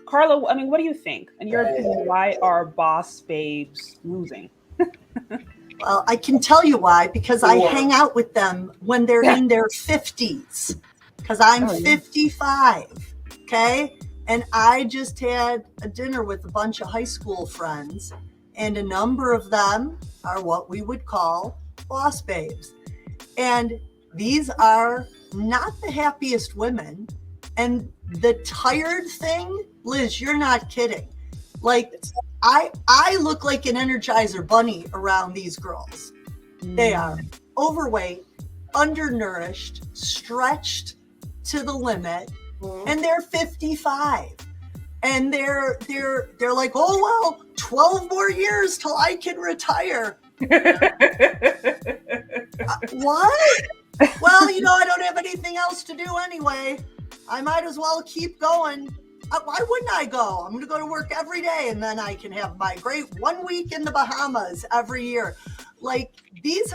Carla, I mean, what do you think? In your opinion, why are boss babes losing? Well, I can tell you why, because I hang out with them when they're in their 50s, because I'm 55, okay? And I just had a dinner with a bunch of high school friends, and a number of them are what we would call boss babes. And these are not the happiest women. And the tired thing, Liz, you're not kidding. Like, I look like an Energizer bunny around these girls. They are overweight, undernourished, stretched to the limit, and they're 55. And they're like, oh well, 12 more years till I can retire. What? Well, you know, I don't have anything else to do anyway. I might as well keep going. Why wouldn't I go? I'm going to go to work every day, and then I can have my great 1 week in the Bahamas every year. Like, this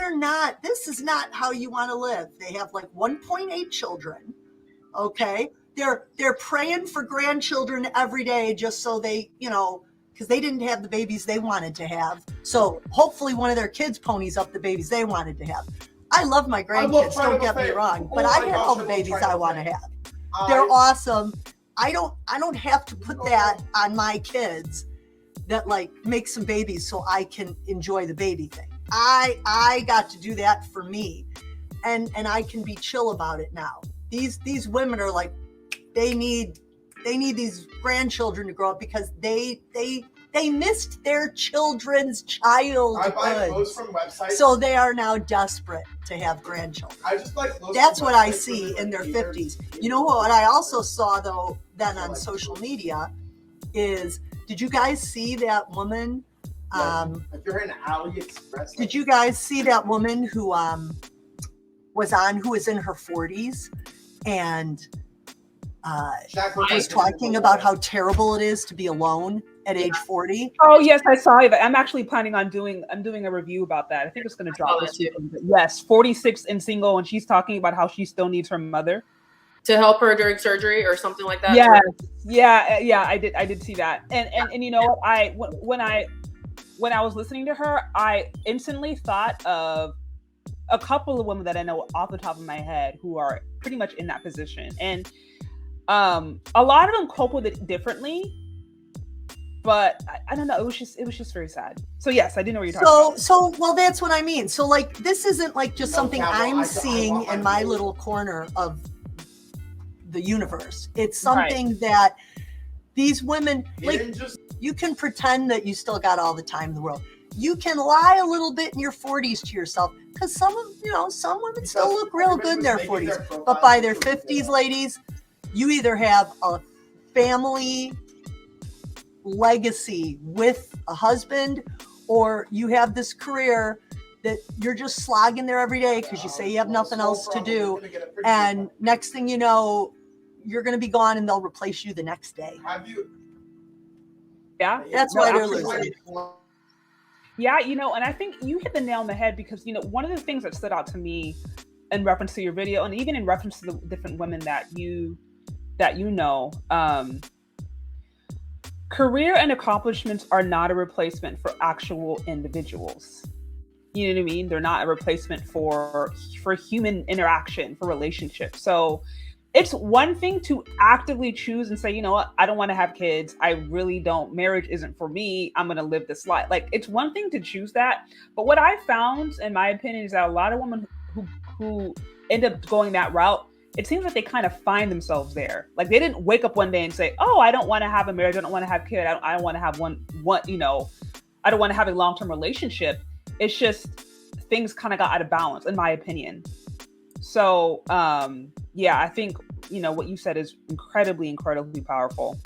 is not how you want to live. They have like 1.8 children. Okay. They're praying for grandchildren every day just so they, you know, because they didn't have the babies they wanted to have. So hopefully one of their kids ponies up the babies they wanted to have. I love my grandkids, don't get me wrong, but I have all the babies I want to have. They're awesome. I don't have to put that on my kids that like make some babies so I can enjoy the baby thing. I got to do that for me, and I can be chill about it now. These women are like, they need these grandchildren to grow up because they missed their children's childhood. I buy clothes from websites. So they are now desperate to have grandchildren. I just like clothes. That's what I see in their 50s. You know what I also saw though then on social media is, did you guys see that woman? If you're in AliExpress. Did you guys see that woman who was in her 40s and was talking about how terrible it is to be alone at age 40? Oh yes, I saw that. I'm actually planning on doing a review about that. I think it's going to drop this weekend. Yes, 46 and single, and she's talking about how she still needs her mother to help her during surgery or something like that. Yeah. I did see that, and you know, when I was listening to her, I instantly thought of a couple of women that I know off the top of my head who are pretty much in that position, and a lot of them cope with it differently. But I don't know. It was just very sad. So yes, I didn't know what you're talking about. So well, that's what I mean. So like, this isn't like just something I'm seeing in my little corner of the universe. It's something that these women, like, you can pretend that you still got all the time in the world. You can lie a little bit in your 40s to yourself, because some women still look real good in their 40s. But by their 50s, ladies, you either have a family legacy with a husband, or you have this career that you're just slogging there every day because you say you have nothing else to do, and next thing you know, you're going to be gone and they'll replace you the next day. Yeah, that's why they're losing. Yeah, you know, and I think you hit the nail on the head, because, you know, one of the things that stood out to me in reference to your video, and even in reference to the different women that you know, career and accomplishments are not a replacement for actual individuals. You know what I mean? They're not a replacement for human interaction, for relationships. So it's one thing to actively choose and say, you know what, I don't want to have kids. I really don't. Marriage isn't for me. I'm going to live this life. Like, it's one thing to choose that. But what I found, in my opinion, is that a lot of women who end up going that route, it seems like they kind of find themselves there. Like, they didn't wake up one day and say, oh, I don't want to have a marriage. I don't want to have kids. I don't want to have one, you know, I don't want to have a long-term relationship. It's just things kind of got out of balance, in my opinion. So, yeah, I think, you know, what you said is incredibly, incredibly powerful.